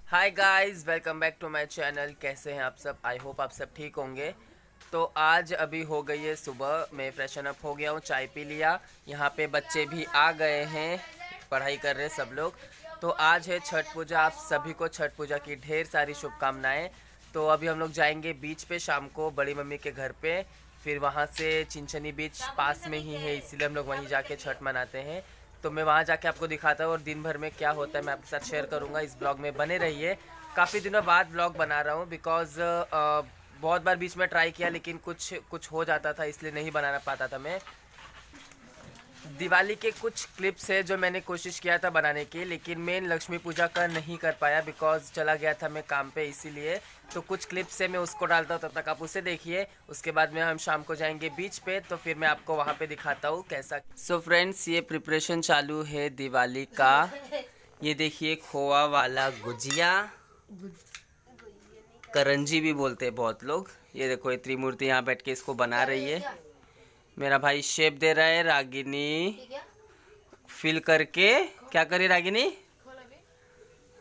Hi guys, welcome back to my channel. कैसे हैं आप सब? आई होप आप सब ठीक होंगे। तो आज अभी हो गई है सुबह, मैं फ्रेशन अप हो गया हूँ, चाय पी लिया। यहाँ पे बच्चे भी आ गए हैं, पढ़ाई कर रहे हैं सब लोग। तो आज है छठ पूजा, आप सभी को छठ पूजा की ढेर सारी शुभकामनाएं। तो अभी हम लोग जाएंगे बीच पे शाम को, बड़ी मम्मी के घर पे। फिर वहाँ से चिंचनी बीच पास में ही है, इसीलिए हम लोग वहीं जाके छठ मनाते हैं। तो मैं वहाँ जाके आपको दिखाता हूँ और दिन भर में क्या होता है मैं आपके साथ शेयर करूँगा। इस ब्लॉग में बने रहिए। काफ़ी दिनों बाद ब्लॉग बना रहा हूँ बिकॉज़ बहुत बार बीच में ट्राई किया, लेकिन कुछ कुछ हो जाता था, इसलिए नहीं बना पाता था मैं। दिवाली के कुछ क्लिप्स है जो मैंने कोशिश किया था बनाने की, लेकिन मेन लक्ष्मी पूजा का नहीं कर पाया बिकॉज चला गया था मैं काम पे, इसीलिए। तो कुछ क्लिप्स है, मैं उसको डालता हूँ, तब तक आप उसे देखिए। उसके बाद में हम शाम को जाएंगे बीच पे, तो फिर मैं आपको वहाँ पे दिखाता हूँ कैसा। सो फ्रेंड्स, ये प्रिपरेशन चालू है दिवाली का। ये देखिए, खोआ वाला गुजिया, करंजी भी बोलते हैं बहुत लोग। ये देखो, ये त्रिमूर्ति यहाँ बैठ के इसको बना रही है। मेरा भाई शेप दे रहा है, रागिनी फिल करके। क्या करे रागिनी?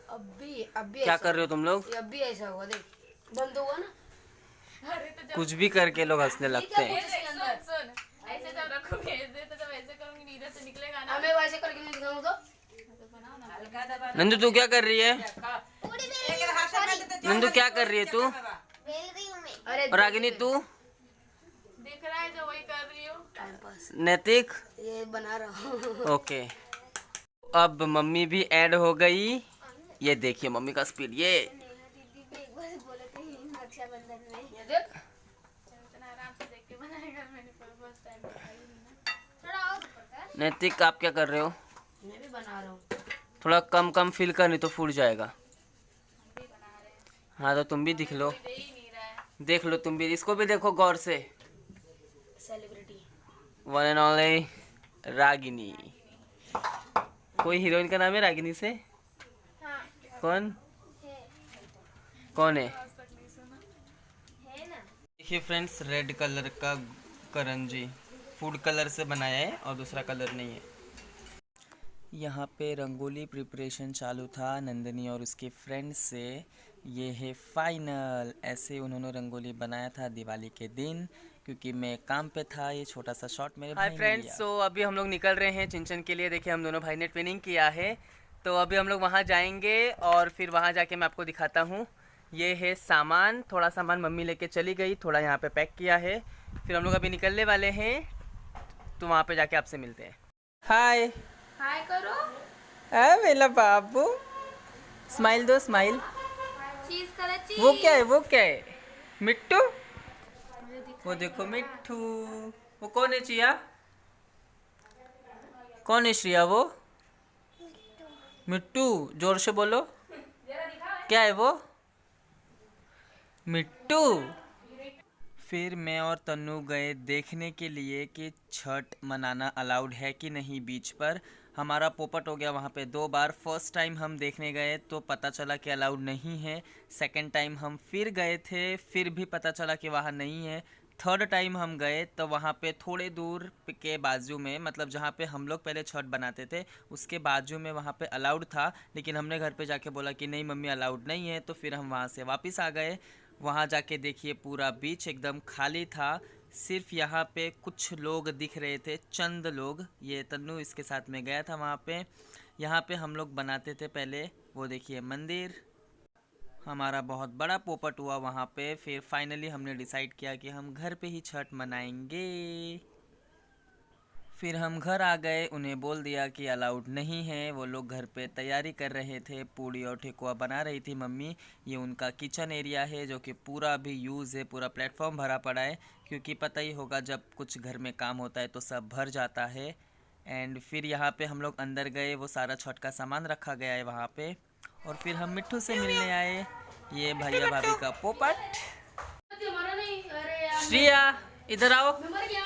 अभी क्या कर रहे हो तुम लोग? अभी ऐसा हुआ, देख बंद हुआ ना। कुछ भी करके लोग हंसने लगते हैं। सुन ऐसे जब रखोगे ऐसे तो जब ऐसे करूंगी नहीं, इधर से निकलेगा ना। हमें वैसे करके नहीं दिखाऊं तो नंदू तू क्या कर रही है? नंदू क्या कर रही है तू? अरे और रागिनी तू? दिख रहा है जो वही कर रही हूँ। टाइम पास नैतिक? ये बना रहा हूँ। ओके। अब मम्मी भी ऐड हो गई। ये देखिए मम्मी का स्पीड। ये ये देख इतना आराम से देख के बनाएगा, मैंने फर्स्ट टाइम बनाई नहीं ना। नैतिक, आप क्या कर रहे हो? मैं भी बना रहा हूँ। थोड़ा कम कम फिल कर, नहीं तो फूट जाएगा। हाँ तो तुम भी दिख लो, दे ही नहीं रहा है। देख लो तुम भी, इसको भी देखो गौर से। Celebrity one and only Ragini. कोई हीरोइन का नाम है रागिनी से? हाँ, कौन कौन है? आज तक नहीं सुना। देखिए फ्रेंड्स, रेड कलर का करंजी फूड कलर से बनाया है और दूसरा कलर नहीं है। यहाँ पे रंगोली प्रिपरेशन चालू था नंदनी और उसके फ्रेंड्स से। ये है फाइनल। ऐसे उन्होंने रंगोली बनाया था दिवाली के दिन, क्योंकि मैं काम पे था। ये छोटा सा शॉट मेरे भाई ने लिया। हाय फ्रेंड्स, सो अभी हम लोग निकल रहे हैं चिंचन के लिए। देखिए, हम दोनों भाई ने ट्विनिंग किया है, तो अभी हम लोग वहाँ जाएंगे और फिर वहाँ जाके मैं आपको दिखाता हूँ। ये है सामान, थोड़ा सामान मम्मी लेके चली गई, थोड़ा यहाँ पे पैक किया है। फिर हम लोग अभी निकलने वाले हैं, तो वहाँ पे जाके आपसे मिलते हैं। हाय हाय करो। मेरा बाबू, स्माइल दो, स्माइल। चीज करो, चीज। वो क्या है, वो क्या है? मिट्टू? वो देखो मिट्टू। वो कौन है चिया? कौन है श्रिया? वो मिट्टू। जोर से बोलो, क्या है वो? मिट्टू। फिर मैं और तन्नू गए देखने के लिए कि छठ मनाना अलाउड है कि नहीं बीच पर। हमारा पोपट हो गया वहाँ पे 2 बार। फर्स्ट टाइम हम देखने गए तो पता चला कि अलाउड नहीं है। सेकंड टाइम हम फिर गए थे, फिर भी पता चला कि वहाँ नहीं है। थर्ड टाइम हम गए तो वहाँ पे थोड़े दूर के बाजू में, मतलब जहाँ पे हम लोग पहले छठ बनाते थे उसके बाजू में वहाँ पे अलाउड था, लेकिन हमने घर पे जाके बोला कि नहीं मम्मी अलाउड नहीं है, तो फिर हम वहाँ से वापस आ गए। वहाँ जाके देखिए पूरा बीच एकदम खाली था, सिर्फ यहाँ पे कुछ लोग दिख रहे थे, चंद लोग। ये तन्नू इसके साथ में गया था वहाँ पे। यहाँ पे हम लोग बनाते थे पहले। वो देखिए मंदिर। हमारा बहुत बड़ा पोपट हुआ वहाँ पे। फिर फाइनली हमने डिसाइड किया कि हम घर पे ही छठ मनाएंगे। फिर हम घर आ गए, उन्हें बोल दिया कि अलाउड नहीं है। वो लोग घर पे तैयारी कर रहे थे, पूड़ी और ठेकुआ बना रही थी मम्मी। ये उनका किचन एरिया है जो कि पूरा अभी यूज़ है, पूरा प्लेटफॉर्म भरा पड़ा है, क्योंकि पता ही होगा जब कुछ घर में काम होता है तो सब भर जाता है। एंड फिर यहाँ पे हम लोग अंदर गए, वो सारा छठ का सामान रखा गया है वहाँ पे। और फिर हम मिट्टू से मिलने आए। ये भैया भाभी का पोपट। हमारा नहीं। अरे यार श्रिया इधर आओ। मैं मर गया।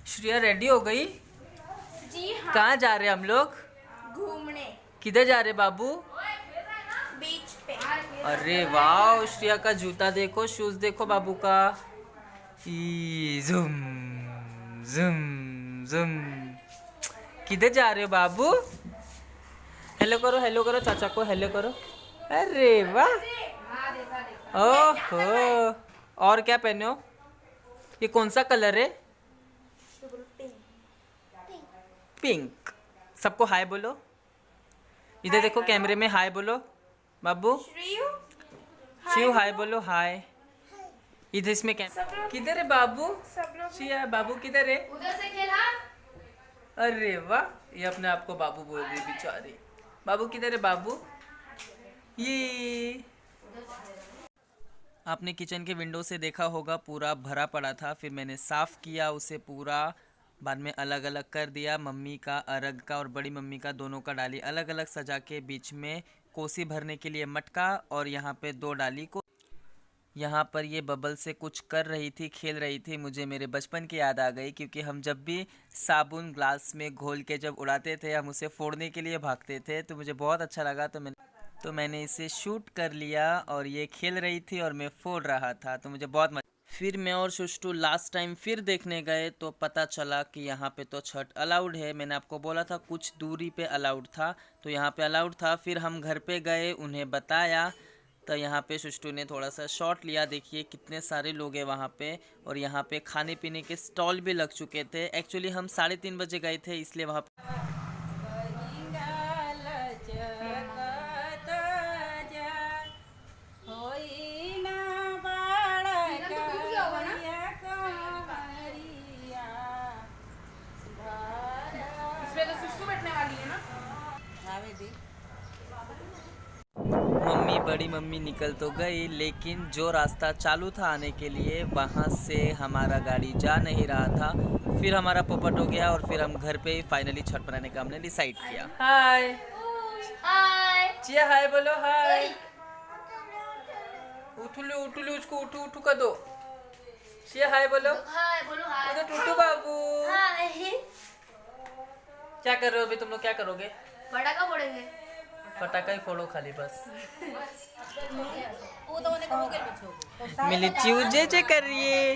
श्रिया रेडी हो गई? जी हाँ, कहाँ जा रहे हैं हम लोग? घूमने किधर जा रहे बाबू? बीच पे। अरे वाह, श्रिया का जूता देखो, शूज देखो बाबू का। जुम जुम जुम। किधर जा रहे हो बाबू? हेलो करो, हेलो करो चाचा को, हेलो करो। अरे वाह, ओहो। और क्या पहने हो? ये कौन सा कलर है? पिंक। सबको हाय बोलो। इधर देखो कैमरे में हाय बोलो। बाबू शिव हाय बोलो, हाय। इधर इसमें किधर है बाबू? शिया बाबू किधर है? उधर से खेला। अरे वाह, ये अपने आप को बाबू बोल रही बेचारी। बाबू किधर है बाबू? ये आपने किचन के विंडो से देखा होगा, पूरा भरा पड़ा था। फिर मैंने साफ़ किया उसे पूरा, बाद में अलग अलग कर दिया। मम्मी का, अरग का और बड़ी मम्मी का दोनों का डाली अलग अलग सजा के, बीच में कोसी भरने के लिए मटका और यहाँ पे 2 डाली को। यहाँ पर ये बबल से कुछ कर रही थी, खेल रही थी। मुझे मेरे बचपन की याद आ गई, क्योंकि हम जब भी साबुन ग्लास में घोल के जब उड़ाते थे, हम उसे फोड़ने के लिए भागते थे। तो मुझे बहुत अच्छा लगा, तो मैंने इसे शूट कर लिया और ये खेल रही थी और मैं फोड़ रहा था। तो मुझे बहुत मजा। फिर मैं और सुष्टू लास्ट टाइम फिर देखने गए तो पता चला कि यहाँ पे तो छठ अलाउड है। मैंने आपको बोला था कुछ दूरी पे अलाउड था, तो यहाँ पे अलाउड था। फिर हम घर पे गए, उन्हें बताया, तो यहाँ पे सुष्टू ने थोड़ा सा शॉट लिया। देखिए कितने सारे लोग हैं वहाँ पे, और यहाँ पे खाने पीने के स्टॉल भी लग चुके थे। एक्चुअली हम 3:30 बजे गए थे, इसलिए वहाँ मम्मी, बड़ी मम्मी निकल तो गई, लेकिन जो रास्ता चालू था आने के लिए, वहाँ से हमारा गाड़ी जा नहीं रहा था। फिर हमारा पोपट हो गया और फिर हम घर पे ही फाइनली छठ बनाने का हमने डिसाइड किया। हाय हाय चिया, हाय बोलो, हाय। उठू उसको, उठू कर दो। चिया हाय बोलो। हाय बोलो हाय। तो टूटू बाबू हाय। क्या कर रहे हो अभी तुम लोग? क्या करोगे? पटाखा फोड़ेंगे। पटाखा ही फोड़ो खाली बस। मिली चूजे जे कर रही है।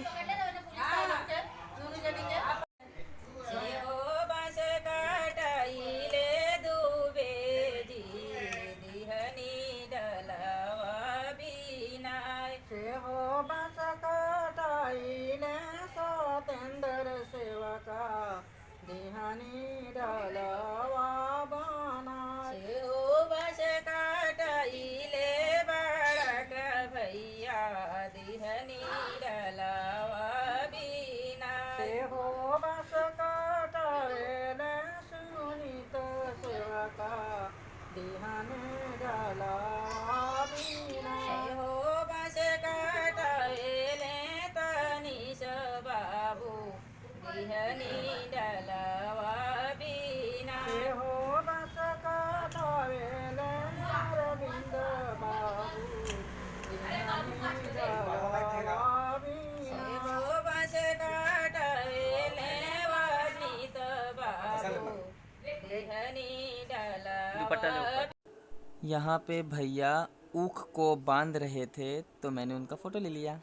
यहाँ पे भैया ऊख को बांध रहे थे, तो मैंने उनका फोटो ले लिया।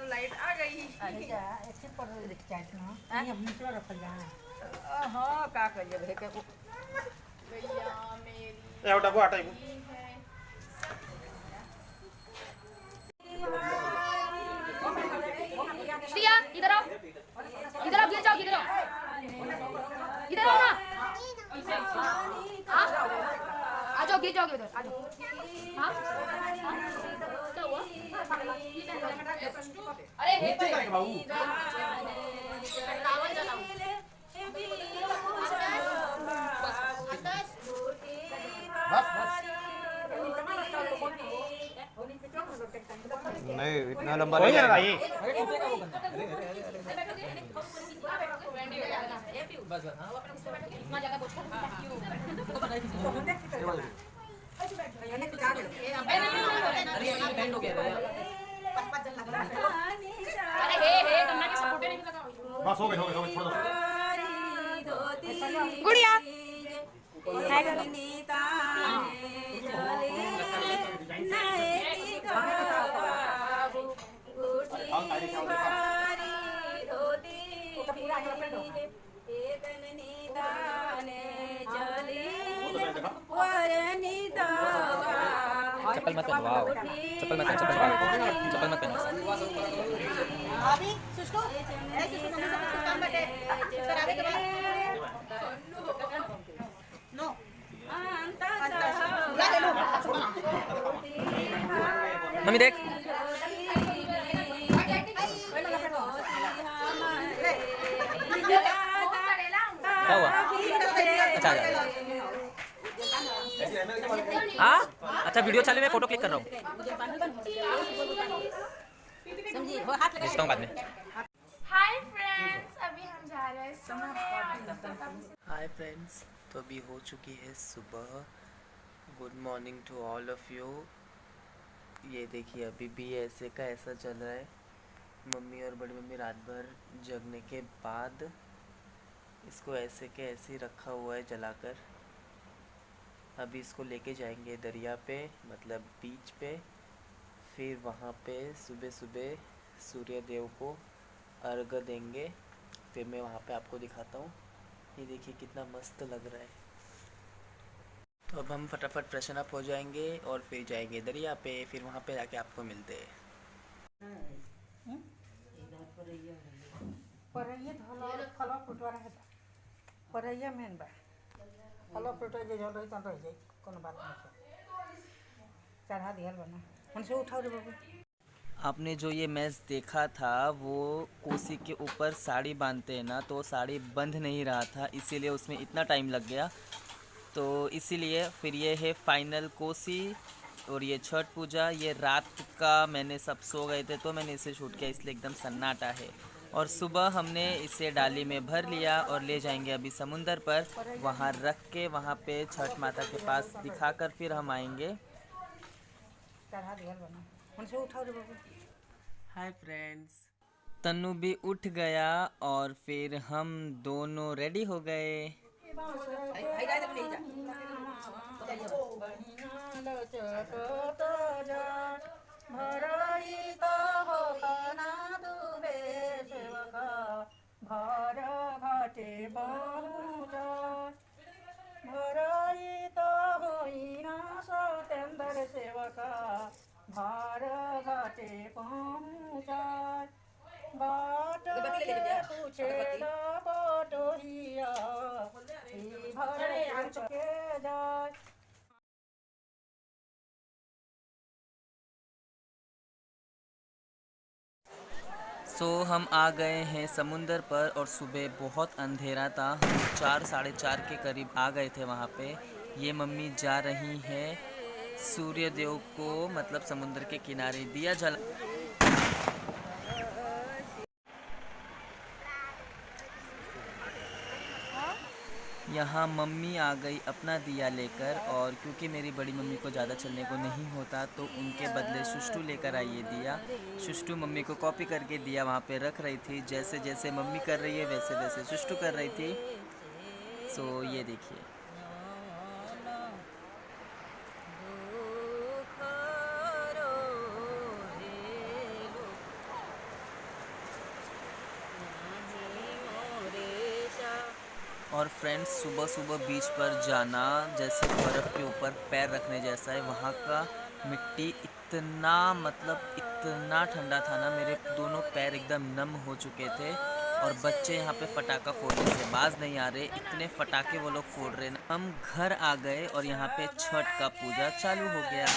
लाइट आ गई। हाँ का करिए भैया मेरी श्रिया इधर आओ, इधर आओ, गिर जाओ, इधर आओ, इधर आओ ना। हाँ आ जाओ, गिर जाओगे उधर, आ जाओ। हाँ क्या हुआ? अरे हे नहीं इतना लंबा नहीं जाएगा ये। बस हो गए छोड़ दो। गुड़िया चप्पल मत पहन, वाओ चप्पल मत पहन, चप्पल मत पहन। अभी सुष्टू ए सुष्टू मम्मी से कुछ काम बटे फिर आवे के बाद नो या ले लो मम्मी देख क्या हुआ? अच्छा हाँ अच्छा वीडियो चालू है, फोटो क्लिक कर रहा हूँ, समझी हो हाथ भेजता हूँ बाद में। हाय फ्रेंड्स, अभी हम जा रहे हैं सोने। हाय फ्रेंड्स, तो अभी हो चुकी है सुबह। Good morning to all of you. ये देखिए अभी भी ऐसे का ऐसा चल रहा है। मम्मी और बड़ी मम्मी रात भर जगने के बाद इसको ऐसे के ऐसे ही रखा हुआ है जलाकर। अभी इसको लेके जाएंगे दरिया पे, मतलब बीच पे, फिर वहाँ पे सुबह सुबह सूर्य देव को अर्घ देंगे। फिर मैं वहाँ पे आपको दिखाता हूँ। ये देखिए कितना मस्त लग रहा है। तो अब हम फटाफट फ्रेशन अप हो जाएंगे और फिर जाएंगे दरिया पे, फिर वहाँ पे जाके आपको मिलते हैं। परैया धलो फलो फुटवा रहे परैया मेन बा फलो फुटवा जे जल रही तन रह जाई कोनो बात नहीं चढ़ा दिहल बना मन से उठाओ रे बाबू। आपने जो ये मैच देखा था वो कोसी के ऊपर साड़ी बांधते हैं ना, तो साड़ी बंध नहीं रहा था, इसीलिए उसमें इतना टाइम लग गया। तो इसीलिए फिर ये है फाइनल कोसी और ये छठ पूजा। ये रात का मैंने सब सो गए थे तो मैंने इसे शूट किया, इसलिए एकदम सन्नाटा है। और सुबह हमने इसे डाली में भर लिया और ले जाएंगे अभी समुंदर पर, वहाँ रख के वहाँ पे छठ माता के पास दिखाकर फिर हम आएंगे। चढ़ा दिहल बना मन से उठाओ रे बाबू। हाय फ्रेंड्स, तन्नू भी उठ गया और फिर हम दोनों रेडी हो गए। भार घाटे पहुँचा बाट पूछे बटोहिया भर के जाए। सो हम आ गए हैं समुंदर पर और सुबह बहुत अंधेरा था। हम 4 साढ़े 4 के करीब आ गए थे वहाँ पे। ये मम्मी जा रही है सूर्य देव को, मतलब समुंदर के किनारे दिया जला। यहाँ मम्मी आ गई अपना दिया लेकर, और क्योंकि मेरी बड़ी मम्मी को ज़्यादा चलने को नहीं होता तो उनके बदले सुष्टू लेकर आई ये दिया। सुष्टू मम्मी को कॉपी करके दिया वहाँ पे रख रही थी, जैसे जैसे मम्मी कर रही है वैसे वैसे सुष्टू कर रही थी। सो ये देखिए और फ्रेंड्स सुबह सुबह बीच पर जाना जैसे बर्फ़ के ऊपर पैर रखने जैसा है। वहाँ का मिट्टी इतना मतलब इतना ठंडा था ना, मेरे दोनों पैर एकदम नम हो चुके थे। और बच्चे यहाँ पे फटाका फोड़ने से बाज नहीं आ रहे, इतने फटाके वो लोग फोड़ रहे ना। हम घर आ गए और यहाँ पे छठ का पूजा चालू हो गया।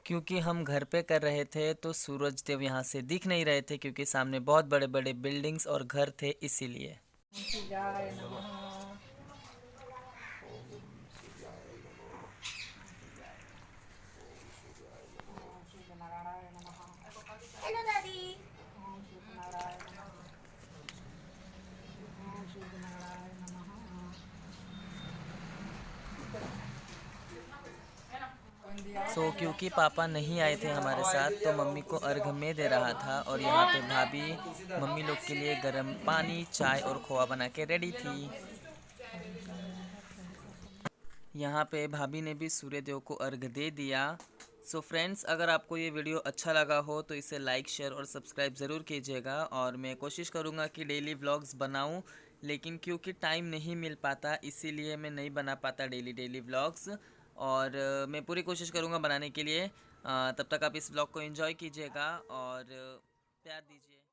क्योंकि हम घर पे कर रहे थे तो सूरज देव यहाँ से दिख नहीं रहे थे क्योंकि सामने बहुत बड़े बड़े बिल्डिंग्स और घर थे इसीलिए। शिवाय नमः। ओम श्री नारायण नमः। हेलो दादी। ओम श्री नारायण नमः। ओम श्री नारायण नमः। क्योंकि पापा नहीं आए थे हमारे साथ तो मम्मी को अर्घ में दे रहा था और यहाँ पे भाभी मम्मी लोग के लिए गर्म पानी चाय और खोआ बना के रेडी थी। यहाँ पे भाभी ने भी सूर्य देव को अर्घ दे दिया। सो फ्रेंड्स, अगर आपको ये वीडियो अच्छा लगा हो तो इसे लाइक शेयर और सब्सक्राइब ज़रूर कीजिएगा। और मैं कोशिश करूँगा कि डेली व्लॉग्स बनाऊँ, लेकिन क्योंकि टाइम नहीं मिल पाता इसीलिए मैं नहीं बना पाता डेली व्लॉग्स। और मैं पूरी कोशिश करूँगा बनाने के लिए। तब तक आप इस व्लॉग को एंजॉय कीजिएगा और प्यार दीजिए।